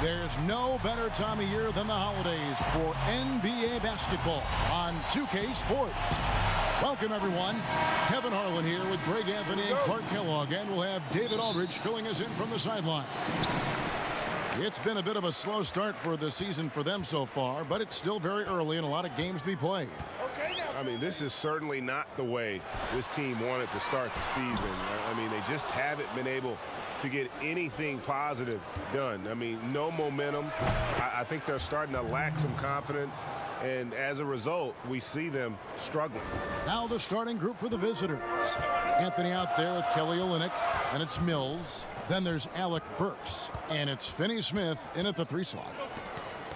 There's no better time of year than the holidays for NBA basketball on 2K Sports. Welcome, everyone. Kevin Harlan here with Greg Anthony and Clark Kellogg, and we'll have David Aldridge filling us in from the sideline. It's been a bit of a slow start for the season for them so far, but it's still very early and a lot of games to be played. I mean, this is certainly not the way this team wanted to start the season. I mean, they just haven't been able to get anything positive done. I mean, no momentum. I think they're starting to lack some confidence, and as a result, we see them struggling. Now the starting group for the visitors. Anthony out there with Kelly Olynyk, and it's Mills. Then there's Alec Burks, and it's Finney Smith in at the 3 slot.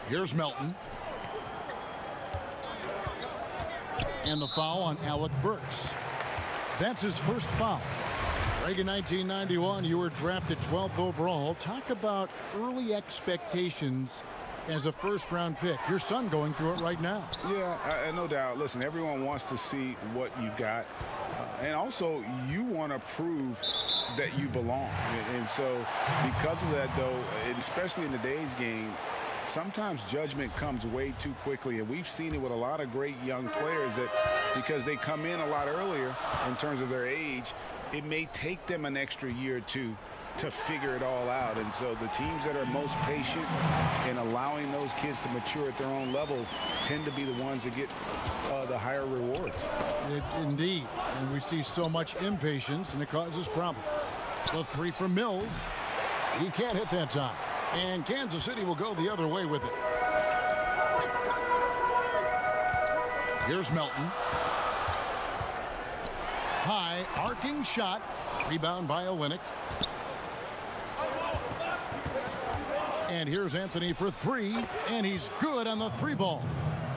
Here's Melton. And the foul on Alec Burks. That's his first foul. Greg, in 1991, you were drafted 12th overall. Talk about early expectations as a first-round pick. Your son going through it right now. Yeah, no doubt. Listen, everyone wants to see what you've got. And also, you want to prove that you belong. And so, because of that, though, and especially in today's game, sometimes judgment comes way too quickly, and we've seen it with a lot of great young players that because they come in a lot earlier in terms of their age, it may take them an extra year or two to figure it all out. And so the teams that are most patient in allowing those kids to mature at their own level tend to be the ones that get the higher rewards. Indeed, and we see so much impatience, and it causes problems. The 3 from Mills. He can't hit that time. And Kansas City will go the other way with it. Here's Melton. High, arcing shot. Rebound by Olynyk. And here's Anthony for 3, and he's good on the 3 ball.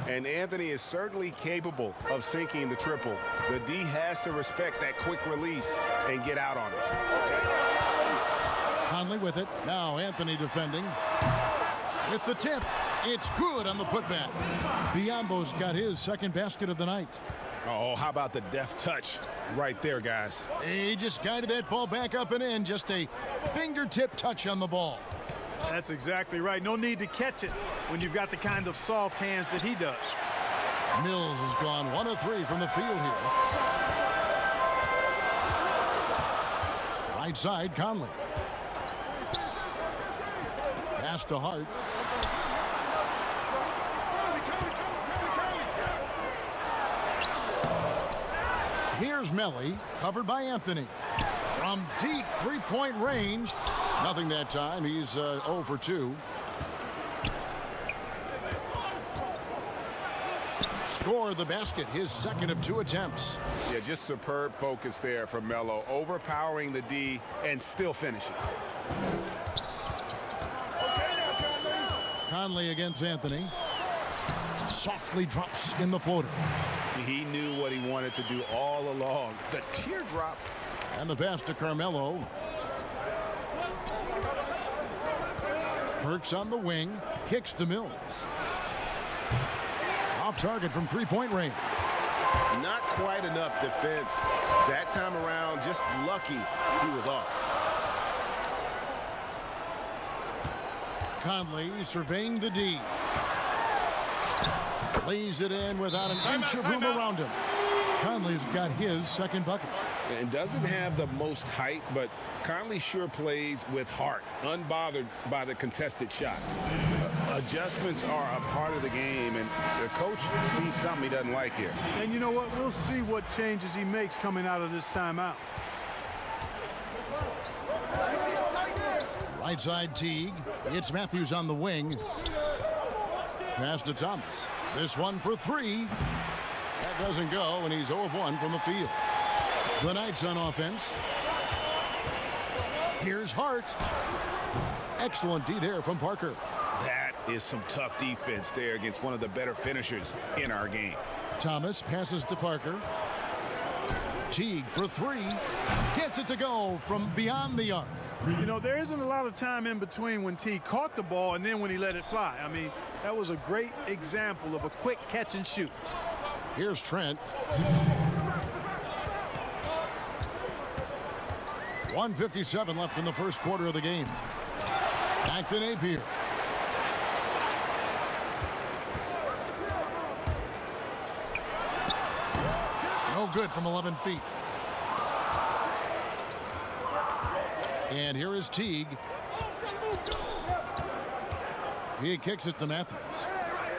And Anthony is certainly capable of sinking the triple. The D has to respect that quick release and get out on it. Conley with it. Now Anthony defending. With the tip. It's good on the putback. Biyombo's got his second basket of the night. Oh, how about the deft touch right there, guys? He just guided that ball back up and in. Just a fingertip touch on the ball. That's exactly right. No need to catch it when you've got the kind of soft hands that he does. Mills has gone 1 of 3 from the field here. Right side, Conley. Pass to Hart. Here's Melly, covered by Anthony. From deep three-point range. Nothing that time. He's 0 for 2. Score the basket, his second of 2 attempts. Yeah, just superb focus there from Melo, overpowering the D and still finishes. Conley against Anthony. Softly drops in the floater. He knew what he wanted to do all along. The teardrop. And the pass to Carmelo. Burks on the wing. Kicks to Mills. Off target from three-point range. Not quite enough defense. That time around, just lucky he was off. Conley surveying the D. Lays it in without an inch of room around him. Conley's got his second bucket. And doesn't have the most height, but Conley sure plays with heart, unbothered by the contested shot. Adjustments are a part of the game, and the coach sees something he doesn't like here. And you know what? We'll see what changes he makes coming out of this timeout. Right side Teague. It's Matthews on the wing. Pass to Thomas. This one for 3. That doesn't go, and he's 0 of 1 from the field. The Knights on offense. Here's Hart. Excellent D there from Parker. That is some tough defense there against one of the better finishers in our game. Thomas passes to Parker. Teague for 3. Gets it to go from beyond the arc. You know, there isn't a lot of time in between when Teague caught the ball and then when he let it fly. I mean, that was a great example of a quick catch and shoot. Here's Trent. 1:57 left in the first quarter of the game. Back to Napier. No good from 11 feet. And here is Teague. He kicks it to Matthews.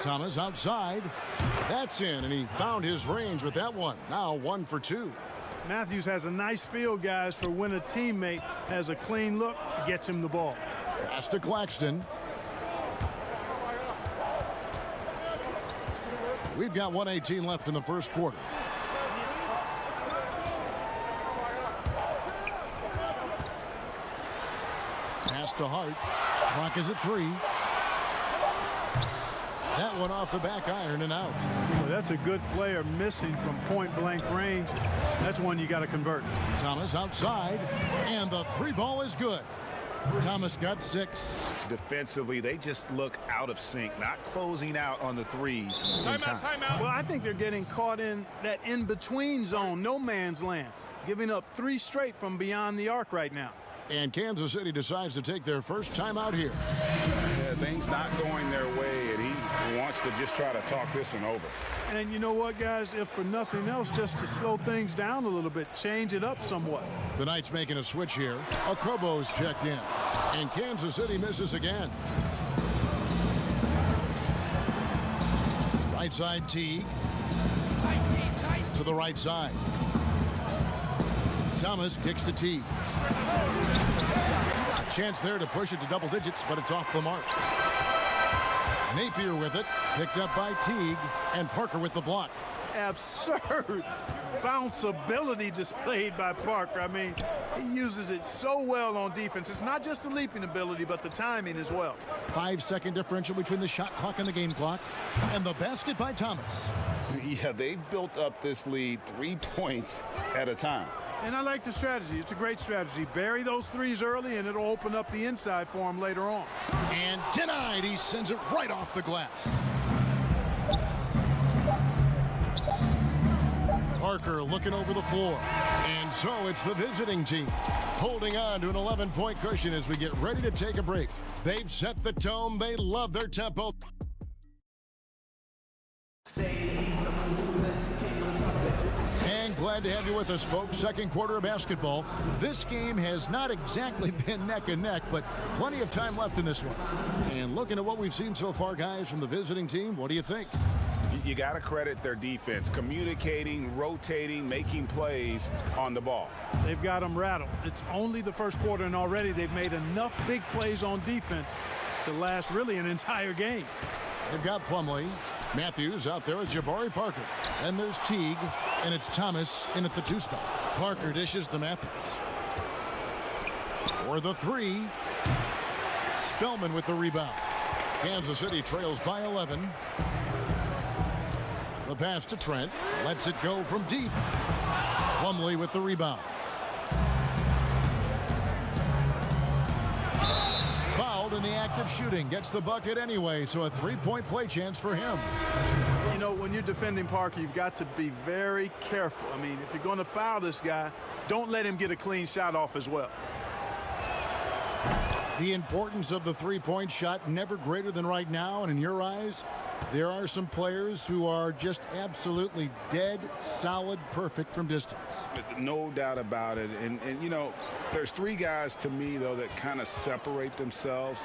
Thomas outside. That's in, and he found his range with that one. Now 1 for 2. Matthews has a nice feel, guys, for when a teammate has a clean look, gets him the ball. Pass to Claxton. We've got 1:18 left in the first quarter. Pass to Hart. Clock is at 3. That one off the back iron and out. Well, that's a good player missing from point-blank range. That's one you got to convert. Thomas outside, and the 3 ball is good. Thomas got 6. Defensively, they just look out of sync, not closing out on the threes. Timeout. Well, I think they're getting caught in that in-between zone, no man's land, giving up 3 straight from beyond the arc right now. And Kansas City decides to take their first timeout here. Yeah, things not going their way, and he wants to just try to talk this one over. And you know what, guys? If for nothing else, just to slow things down a little bit, change it up somewhat. The Knights making a switch here. Okobo's checked in. And Kansas City misses again. Right side Teague. To the right side. Thomas kicks to Teague. A chance there to push it to double digits, but it's off the mark. Napier with it, picked up by Teague, and Parker with the block. Absurd bounce ability displayed by Parker. I mean, he uses it so well on defense. It's not just the leaping ability, but the timing as well. 5-second differential between the shot clock and the game clock. And the basket by Thomas. Yeah, they've built up this lead 3 points at a time. And I like the strategy. It's a great strategy. Bury those threes early, and it'll open up the inside for him later on. And denied. He sends it right off the glass. Parker looking over the floor. And so it's the visiting team holding on to an 11-point cushion as we get ready to take a break. They've set the tone. They love their tempo. And glad to have you with us, folks. Second quarter of basketball. This game has not exactly been neck and neck, but plenty of time left in this one. And looking at what we've seen so far, guys, from the visiting team, what do you think? You got to credit their defense, communicating, rotating, making plays on the ball. They've got them rattled. It's only the first quarter, and already they've made enough big plays on defense to last really an entire game. They've got Plumlee. Matthews out there with Jabari Parker. And there's Teague, and it's Thomas in at the 2 spot. Parker dishes to Matthews. For the 3. Spellman with the rebound. Kansas City trails by 11. The pass to Trent. Lets it go from deep. Plumlee with the rebound. Fouled in the act of shooting. Gets the bucket anyway, so a 3-point play chance for him. You know, when you're defending Parker, you've got to be very careful. I mean, if you're going to foul this guy, don't let him get a clean shot off as well. The importance of the 3-point shot never greater than right now, and in your eyes, there are some players who are just absolutely dead, solid, perfect from distance. No doubt about it. And you know, there's 3 guys to me, though, that kind of separate themselves.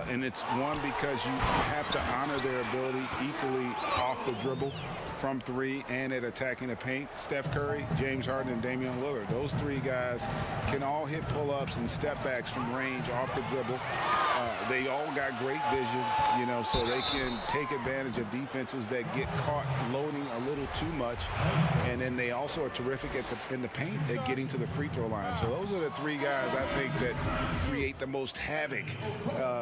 And it's one, because you have to honor their ability equally off the dribble, from 3, and at attacking the paint. Steph Curry, James Harden, and Damian Lillard. Those 3 guys can all hit pull-ups and step backs from range off the dribble. They all got great vision, you know, so they can take advantage of defenses that get caught loading a little too much. And then they also are terrific in the paint at getting to the free throw line. So those are the 3 guys I think that create the most havoc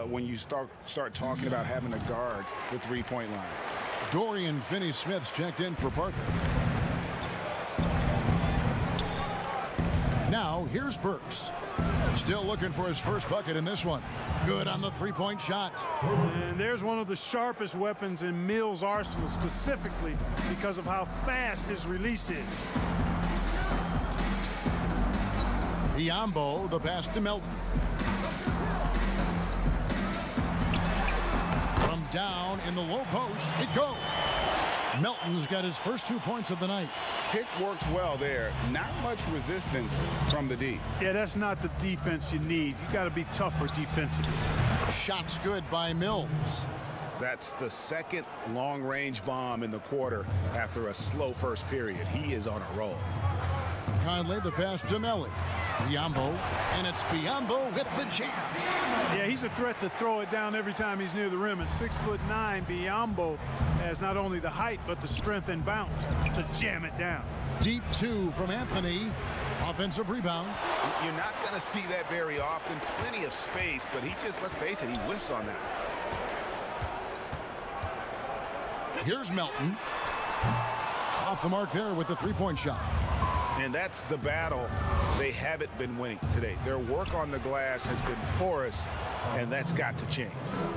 when you start talking about having a guard the 3-point line. Dorian Finney-Smith's checked in for Parker. Now, here's Burks. Still looking for his first bucket in this one. Good on the 3-point shot. And there's one of the sharpest weapons in Mills' arsenal, specifically because of how fast his release is. Biyombo, the pass to Melton. From down in the low post, it goes. Melton's got his first 2 points of the night. Pick works well there. Not much resistance from the D. Yeah, that's not the defense you need. You got to be tougher defensively. Shots good by Mills. That's the second long-range bomb in the quarter after a slow first period. He is on a roll. Conley, the pass to Melly. Biyombo, and it's Biyombo with the jam. Yeah, he's a threat to throw it down every time he's near the rim. At 6'9", Biyombo has not only the height but the strength and bounce to jam it down. Deep two from Anthony. Offensive rebound. You're not going to see that very often. Plenty of space, but he just, let's face it, he whiffs on that. Here's Melton. Off the mark there with the three-point shot. And that's the battle they haven't been winning today. Their work on the glass has been porous, and that's got to change.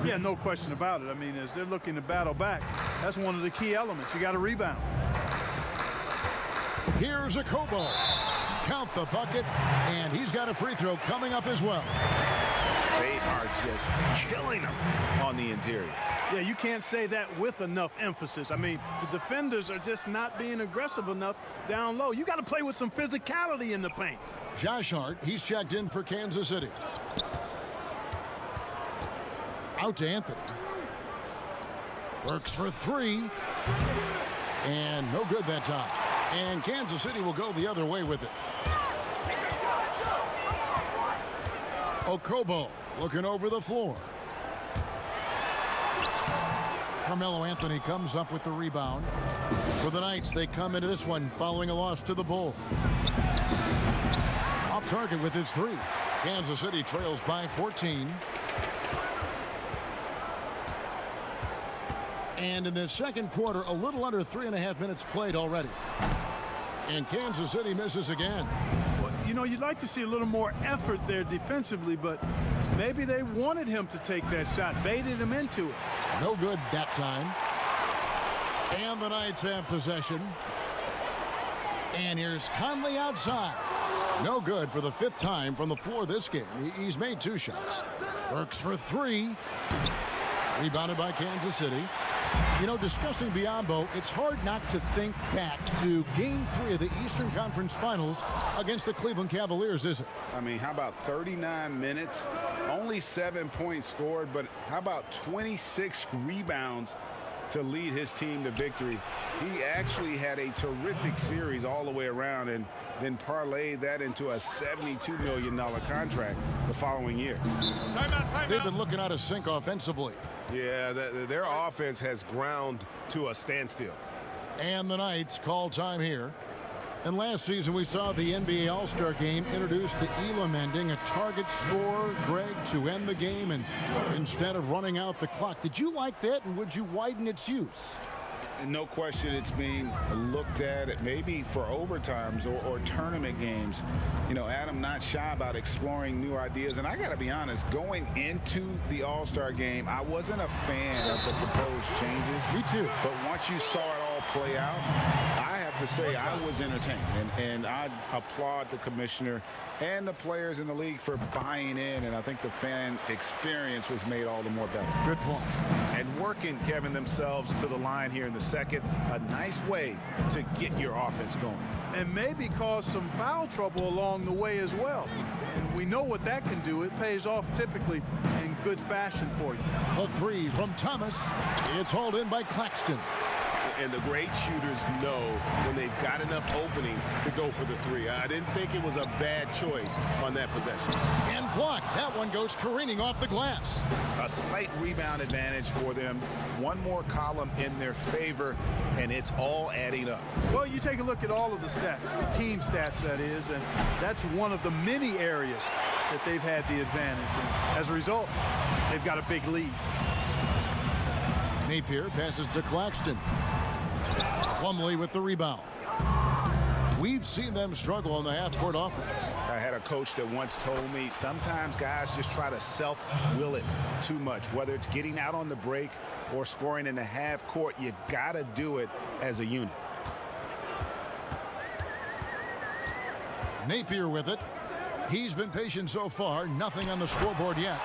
Yeah, no question about it. I mean, as they're looking to battle back, that's one of the key elements. You got to rebound. Here's a Kobo. Count the bucket, and he's got a free throw coming up as well. They are just killing them on the interior. Yeah, you can't say that with enough emphasis. I mean, the defenders are just not being aggressive enough down low. You got to play with some physicality in the paint. Josh Hart, he's checked in for Kansas City. Out to Anthony. Works for three. And no good that time. And Kansas City will go the other way with it. Okobo looking over the floor. Carmelo Anthony comes up with the rebound. For the Knights, they come into this one following a loss to the Bulls. Off target with his three. Kansas City trails by 14. And in the second quarter, a little under 3.5 minutes played already. And Kansas City misses again. Well, you know, you'd like to see a little more effort there defensively, but maybe they wanted him to take that shot, baited him into it. No good that time. And the Knights have possession. And here's Conley outside. No good for the fifth time from the floor this game. He's made two shots. Works for three. Rebounded by Kansas City. You know, discussing Biyombo, it's hard not to think back to Game 3 of the Eastern Conference Finals against the Cleveland Cavaliers, isn't it? I mean, how about 39 minutes? Only 7 points scored, but how about 26 rebounds to lead his team to victory? He actually had a terrific series all the way around and then parlayed that into a $72 million contract the following year. They've been looking out of sync offensively. Yeah, their offense has ground to a standstill. And the Knights call time here. And last season we saw the NBA All-Star Game introduce the Elam ending, a target score, Greg, to end the game, and instead of running out the clock. Did you like that, and would you widen its use? No question it's being looked at maybe for overtimes or tournament games. You know, Adam not shy about exploring new ideas. And I got to be honest, going into the All-Star game, I wasn't a fan of the proposed changes. Me too. But once you saw it all play out, I have to say I was entertained. And I applaud the commissioner and the players in the league for buying in. And I think the fan experience was made all the more better. Good point. And working, Kevin, themselves to the line here in the second, a nice way to get your offense going. And maybe cause some foul trouble along the way as well. And we know what that can do. It pays off typically in good fashion for you. A three from Thomas. It's hauled in by Claxton. And the great shooters know when they've got enough opening to go for the three. I didn't think it was a bad choice on that possession. And blocked. That one goes careening off the glass. A slight rebound advantage for them. One more column in their favor, and it's all adding up. Well, you take a look at all of the stats, the team stats, that is, and that's one of the many areas that they've had the advantage. And as a result, they've got a big lead. Napier passes to Claxton. Plumlee with the rebound. We've seen them struggle on the half-court offense. I had a coach that once told me sometimes guys just try to self-will it too much. Whether it's getting out on the break or scoring in the half-court, you've got to do it as a unit. Napier with it. He's been patient so far. Nothing on the scoreboard yet.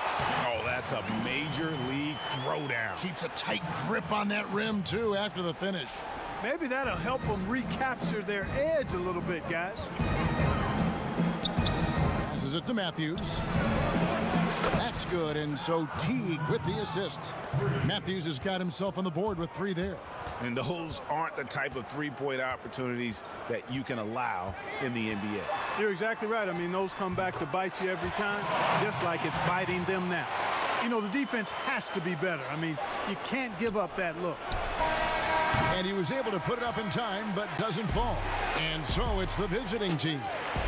Oh, that's a major league throwdown. Keeps a tight grip on that rim, too, after the finish. Maybe that'll help them recapture their edge a little bit, guys. Passes it to Matthews. That's good, and so Teague with the assist. Matthews has got himself on the board with 3 there. And those aren't the type of three-point opportunities that you can allow in the NBA. You're exactly right. I mean, those come back to bite you every time, just like it's biting them now. You know, the defense has to be better. I mean, you can't give up that look. And he was able to put it up in time, but doesn't fall. And so it's the visiting team.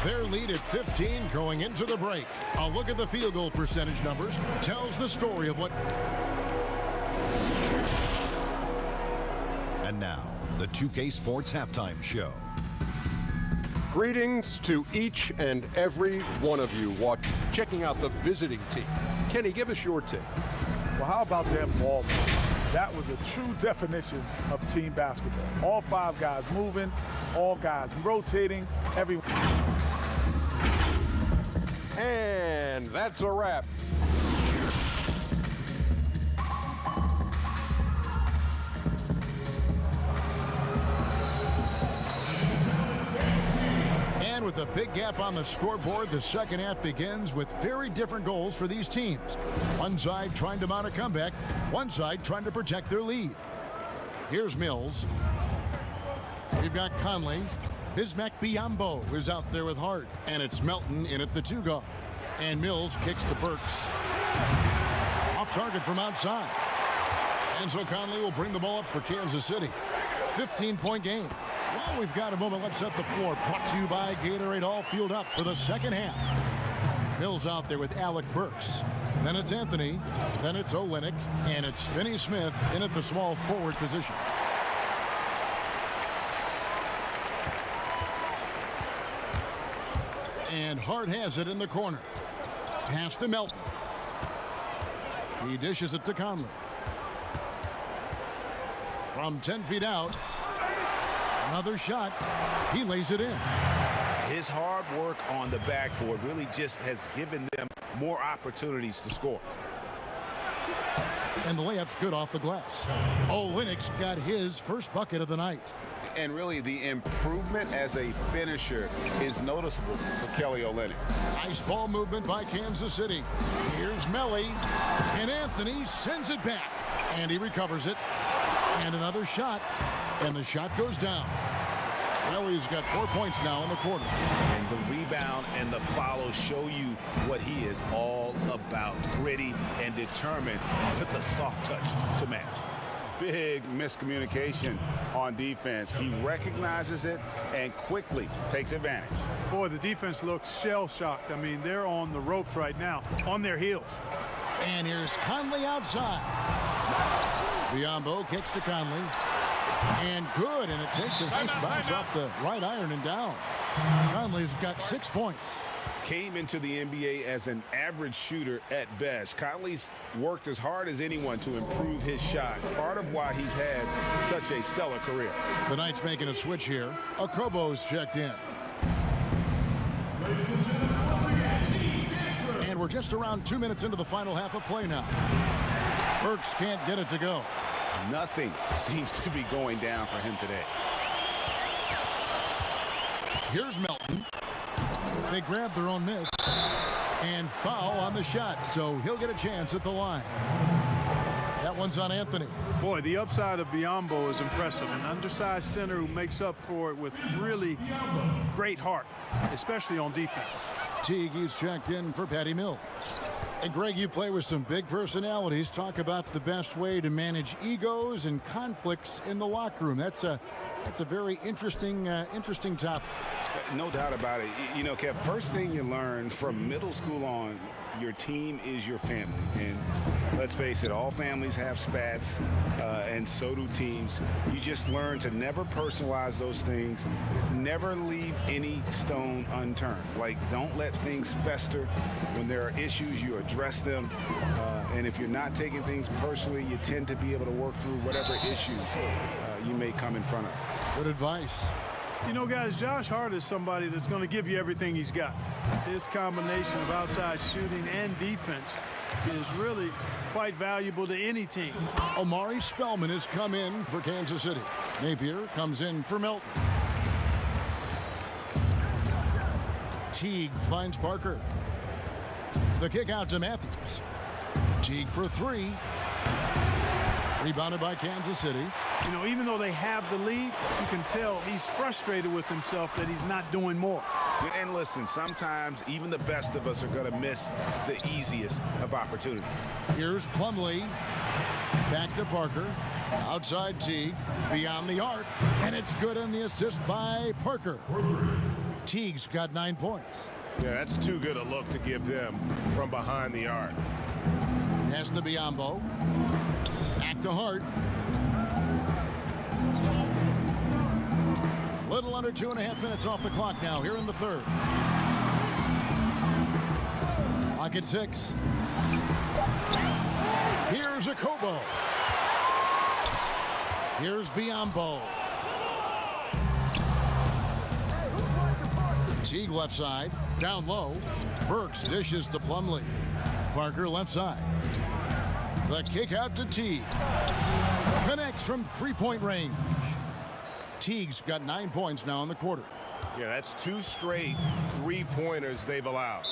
Their lead at 15 going into the break. A look at the field goal percentage numbers tells the story of what... And now, the 2K Sports Halftime Show. Greetings to each and every one of you checking out the visiting team. Kenny, give us your take. Well, how about that ball? That was a true definition of team basketball. All 5 guys moving, all guys rotating, everyone. And that's a wrap. And with a big gap on the scoreboard, the second half begins with very different goals for these teams. One side trying to mount a comeback, one side trying to protect their lead. Here's Mills. We've got Conley. Bismack Biyombo is out there with Hart. And it's Melton in at the 2 guard. And Mills kicks to Burks. Off target from outside. And so Conley will bring the ball up for Kansas City. 15-point game. Well, we've got a moment. Let's set the floor. Brought to you by Gatorade. All fueled up for the second half. Mills out there with Alec Burks. Then it's Anthony. Then it's Olynyk. And it's Finney Smith in at the small forward position. And Hart has it in the corner. Pass to Melton. He dishes it to Conley. From 10 feet out. Another shot. He lays it in. His hard work on the backboard really just has given them more opportunities to score. And the layup's good off the glass. Olynyk's got his first bucket of the night. And really, the improvement as a finisher is noticeable for Kelly Olynyk. Nice ball movement by Kansas City. Here's Melly. And Anthony sends it back. And he recovers it. And another shot. And the shot goes down. Melly's got 4 points now in the quarter. And the rebound and the follow show you what he is all about. Gritty and determined with a soft touch to match. Big miscommunication on defense. He recognizes it and quickly takes advantage. Boy, the defense looks shell-shocked. I mean, they're on the ropes right now, on their heels. And here's Conley outside. Biyombo kicks to Conley. And good, and it takes a nice bounce off the right iron and down. Conley's got 6 points. Came into the NBA as an average shooter at best. Conley's worked as hard as anyone to improve his shot. Part of why he's had such a stellar career. The Knights making a switch here. Okobo's checked in. And we're just around 2 minutes into the final half of play now. Burks can't get it to go. Nothing seems to be going down for him today. Here's Melton. They grab their own miss. And foul on the shot, so he'll get a chance at the line. That one's on Anthony. Boy, the upside of Biyombo is impressive. An undersized center who makes up for it with really great heart, especially on defense. Teague's checked in for Patty Mills. And Greg, you play with some big personalities. Talk about the best way to manage egos and conflicts in the locker room. That's a very interesting topic. No doubt about it. You know, Kev, first thing you learn from middle school on, your team is your family. And let's face it, all families have spats, and so do teams. You just learn to never personalize those things, never leave any stone unturned. Like, don't let things fester. When there are issues, you address them. And if you're not taking things personally, you tend to be able to work through whatever issues you may come in front of. Good advice. You know, guys, Josh Hart is somebody that's going to give you everything he's got. His combination of outside shooting and defense is really quite valuable to any team. Omari Spellman has come in for Kansas City. Napier comes in for Milton. Teague finds Parker. The kick out to Matthews. Teague for three. Rebounded by Kansas City. You know, even though they have the lead, you can tell he's frustrated with himself that he's not doing more. And listen, sometimes even the best of us are going to miss the easiest of opportunities. Here's Plumlee. Back to Parker. Outside Teague. Beyond the arc. And it's good on the assist by Parker. Teague's got 9 points. Yeah, that's too good a look to give them from behind the arc. Pass to Biyombo. Back to Hart. Little under 2.5 minutes off the clock now here in the third. Clock at 6. Here's Akobo. Here's Biyombo. Teague left side. Down low. Burks dishes to Plumlee. Parker left side. The kick out to Teague. Connects from three-point range. Teague's got 9 points now in the quarter. Yeah, that's 2 straight three-pointers they've allowed.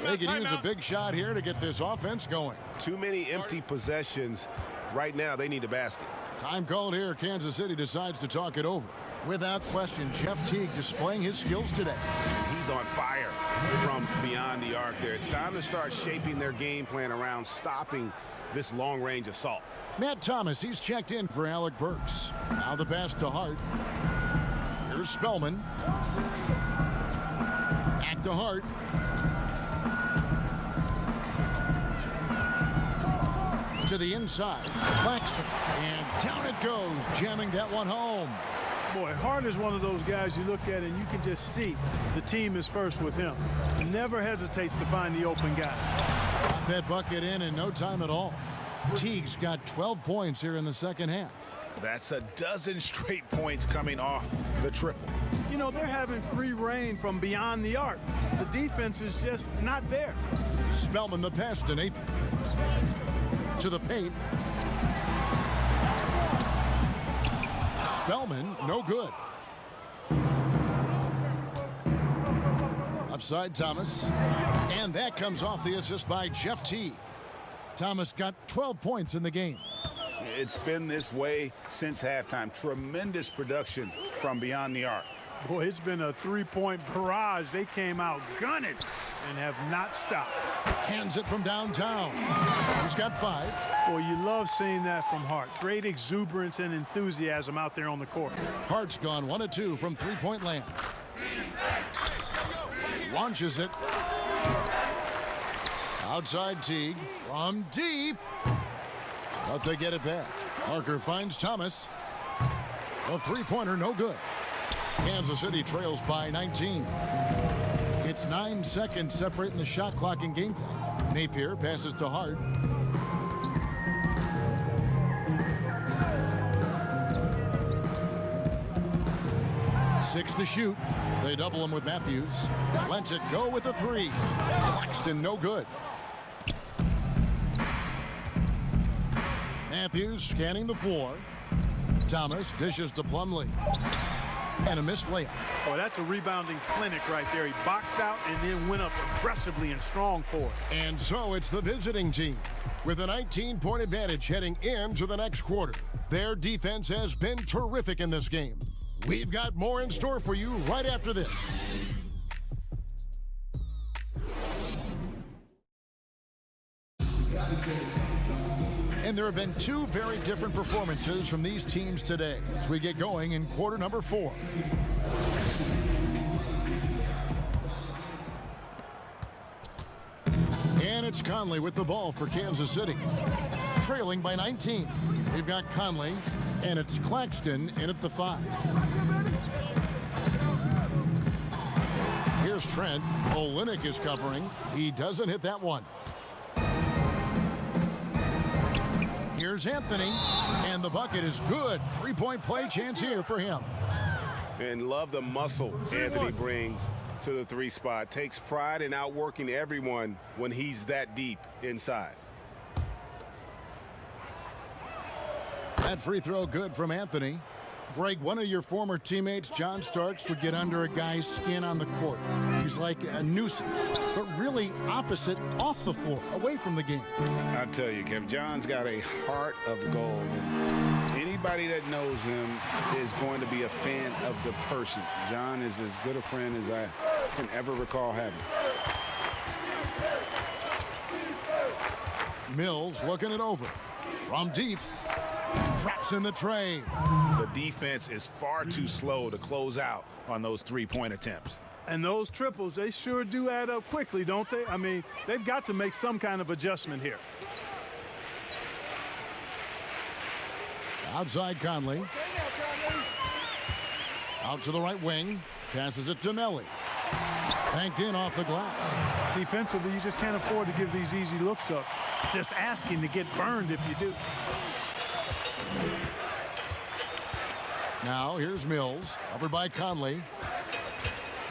They could use a big shot here to get this offense going. Too many empty possessions. Right now, they need a basket. Time called here. Kansas City decides to talk it over. Without question, Jeff Teague displaying his skills today. He's on fire from beyond the arc there. It's time to start shaping their game plan around stopping this long-range assault. Matt Thomas, he's checked in for Alec Burks. Now the pass to Hart. Here's Spellman. Back to Hart. To the inside. Claxton. And down it goes, jamming that one home. Boy, Hart is one of those guys you look at and you can just see the team is first with him. Never hesitates to find the open guy. Got that bucket in no time at all. Teague's got 12 points here in the second half. That's a dozen straight points coming off the triple. You know, they're having free reign from beyond the arc. The defense is just not there. Spellman the pass to Napier. To the paint. Spellman, no good. Upside Thomas. And that comes off the assist by Jeff Teague. Thomas got 12 points in the game. It's been this way since halftime. Tremendous production from beyond the arc. Boy, it's been a three-point barrage. They came out gunning and have not stopped. Hands it from downtown. He's got 5. Boy, you love seeing that from Hart. Great exuberance and enthusiasm out there on the court. Hart's gone 1 of 2 from three-point land. Launches it. Outside Teague from deep. But they get it back. Parker finds Thomas. The three-pointer no good. Kansas City trails by 19. It's 9 seconds separating the shot clock and game clock. Napier passes to Hart. Six to shoot. They double him with Matthews. Lets it go with a 3. Claxton no good. Matthews scanning the floor. Thomas dishes to Plumlee. And a missed layup. Boy, that's a rebounding clinic right there. He boxed out and then went up aggressively and strong for it. And so it's the visiting team with a 19-point advantage heading into the next quarter. Their defense has been terrific in this game. We've got more in store for you right after this. And there have been 2 very different performances from these teams today as we get going in quarter number 4. And it's Conley with the ball for Kansas City. Trailing by 19. We've got Conley, and it's Claxton in at the 5. Here's Trent. Olynyk is covering. He doesn't hit that one. Here's Anthony, and the bucket is good. 3-point play chance here for him. And love the muscle Anthony brings to the 3 spot. Takes pride in outworking everyone when he's that deep inside. That free throw good from Anthony. Greg, one of your former teammates, John Starks, would get under a guy's skin on the court. He's like a nuisance, but really opposite off the floor, away from the game. I tell you, Kevin, John's got a heart of gold. And anybody that knows him is going to be a fan of the person. John is as good a friend as I can ever recall having. Mills looking it over. From deep. Drops in the tray. The defense is far too slow to close out on those three-point attempts. And those triples, they sure do add up quickly, don't they? I mean, they've got to make some kind of adjustment here. Outside Conley. Out to the right wing. Passes it to Melly. Banked in off the glass. Defensively, you just can't afford to give these easy looks up. Just asking to get burned if you do. Now here's Mills, over by Conley.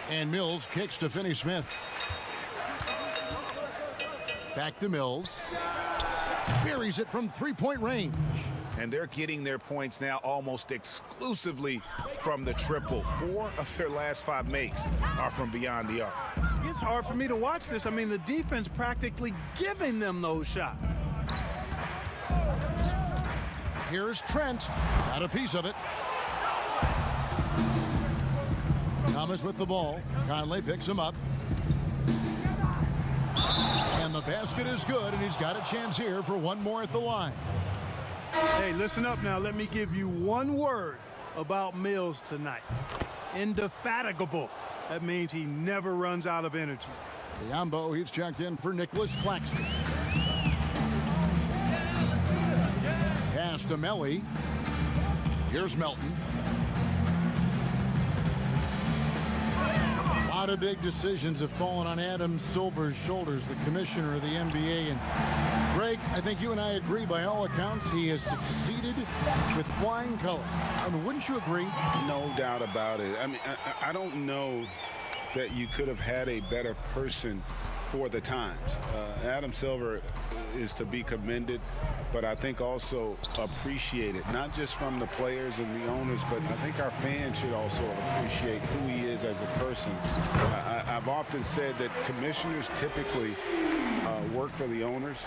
And Mills kicks to Finney-Smith. Back to Mills. Buries it from three-point range. And they're getting their points now almost exclusively from the triple. 4 of their last 5 makes are from beyond the arc. It's hard for me to watch this. I mean, the defense practically giving them those shots. Here's Trent. Got a piece of it. Thomas with the ball. Conley picks him up. And the basket is good, and he's got a chance here for one more at the line. Hey, listen up now. Let me give you one word about Mills tonight. Indefatigable. That means he never runs out of energy. Biombo, he's checked in for Nicholas Claxton. Pass to Melly. Here's Melton. A lot of big decisions have fallen on Adam Silver's shoulders, the commissioner of the NBA. And Greg, I think you and I agree by all accounts he has succeeded with flying colors. I mean, wouldn't you agree? No doubt about it. I mean, I don't know that you could have had a better person for the times. Adam Silver is to be commended, but I think also appreciated, not just from the players and the owners, but I think our fans should also appreciate who he is as a person. I've often said that commissioners typically work for the owners.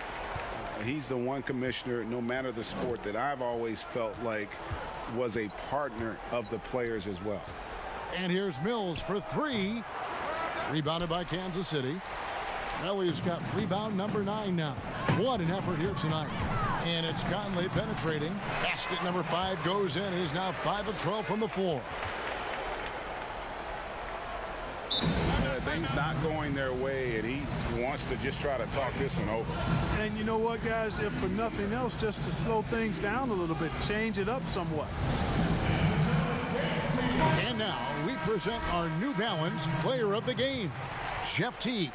He's the one commissioner, no matter the sport, that I've always felt like was a partner of the players as well. And here's Mills for 3. Rebounded by Kansas City. Melly's got rebound number 9 now. What an effort here tonight. And it's Conley penetrating. Basket number 5 goes in. He's now 5 of 12 from the floor. Things not going their way, and he wants to just try to talk this one over. And you know what, guys? If for nothing else, just to slow things down a little bit, change it up somewhat. And now we present our New Balance Player of the Game, Jeff Teague.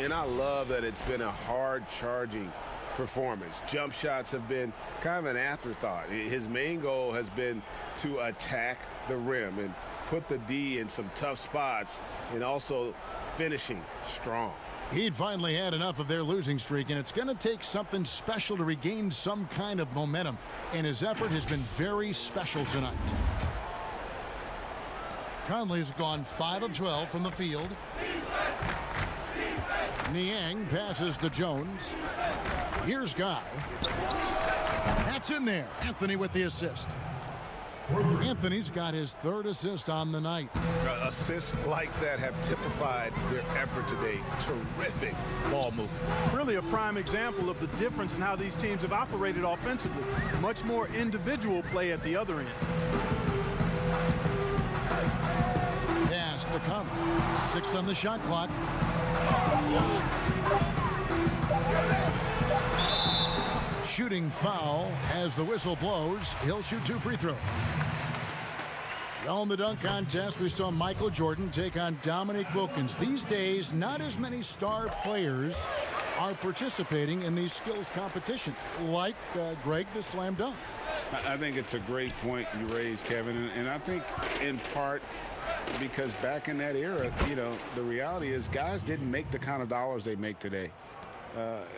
And I love that it's been a hard-charging performance. Jump shots have been kind of an afterthought. His main goal has been to attack the rim and put the D in some tough spots, and also finishing strong. He'd finally had enough of their losing streak, and it's going to take something special to regain some kind of momentum, and his effort has been very special tonight. Conley's gone 5 of 12 from the field. Niang passes to Jones. Here's Guy. That's in there. Anthony with the assist. Anthony's got his 3rd assist on the night. Assists like that have typified their effort today. Terrific ball movement. Really a prime example of the difference in how these teams have operated offensively. Much more individual play at the other end. Pass to Conley. 6 on the shot clock. Shooting foul as the whistle blows. He'll shoot 2 free throws. Well, in the dunk contest, we saw Michael Jordan take on Dominique Wilkins. These days, not as many star players are participating in these skills competitions, like Greg the slam dunk. I think it's a great point you raised, Kevin, and I think in part because back in that era, you know, the reality is guys didn't make the kind of dollars they make today.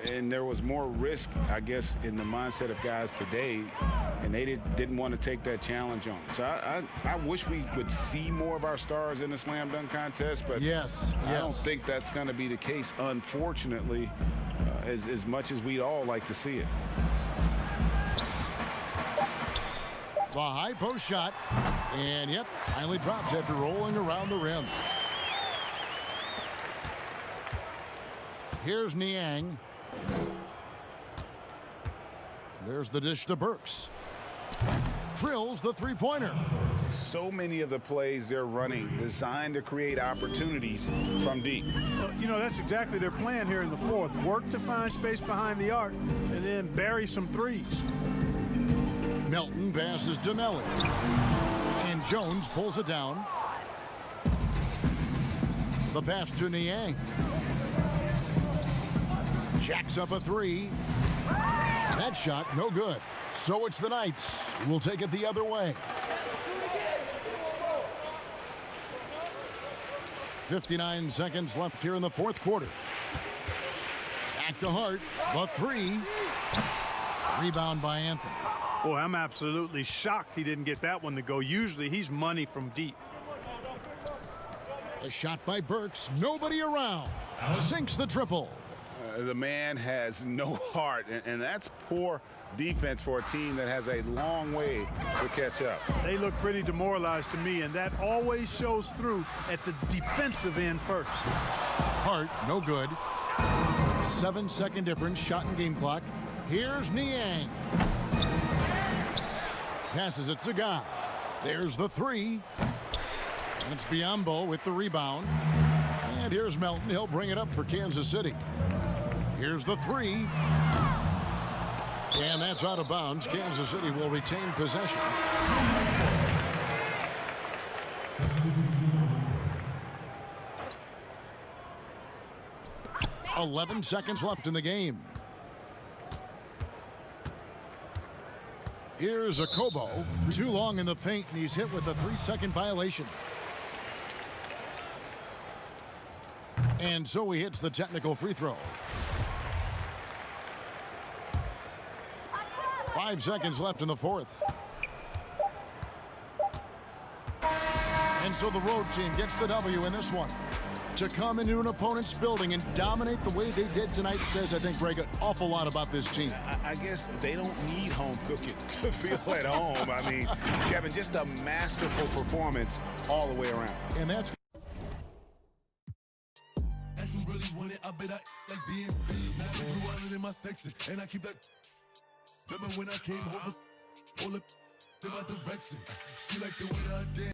And there was more risk, I guess, in the mindset of guys today, and they didn't want to take that challenge on. So I wish we would see more of our stars in the slam dunk contest, but I don't think that's going to be the case, unfortunately, as much as we'd all like to see it. The high post shot, and yep, finally drops after rolling around the rim. Here's Niang. There's the dish to Burks. Drills the three-pointer. So many of the plays they're running designed to create opportunities from deep. Well, you know, that's exactly their plan here in the fourth. Work to find space behind the arc and then bury some threes. Melton passes to Melly. And Jones pulls it down. The pass to Niang. Jacks up a three. That shot, no good. So it's the Knights who will take it the other way. 59 seconds left here in the fourth quarter. Back to Hart. The three. Rebound by Anthony. Boy, I'm absolutely shocked he didn't get that one to go. Usually he's money from deep. A shot by Burks. Nobody around. Sinks the triple. The man has no heart, and that's poor defense for a team that has a long way to catch up. They look pretty demoralized to me, and that always shows through at the defensive end first. Hart, no good. 7-second difference, shot and game clock. Here's Niang. Passes it to Guy. There's the three. And it's Biyombo with the rebound. And here's Melton. He'll bring it up for Kansas City. Here's the three. And that's out of bounds. Kansas City will retain possession. 11 seconds left in the game. Here's a Kobo. Too long in the paint, and he's hit with a 3-second violation. And so he hits the technical free throw. 5 seconds left in the fourth. And so the road team gets the W in this one. To come into an opponent's building and dominate the way they did tonight says, I think, Greg, an awful lot about this team. I guess they don't need home cooking to feel at home. I mean, Kevin, just a masterful performance all the way around. And that's... I bet I like being big. Now they blew out in my section, and I keep that. Remember when I came home, all up in my direction. She like the way that I dance.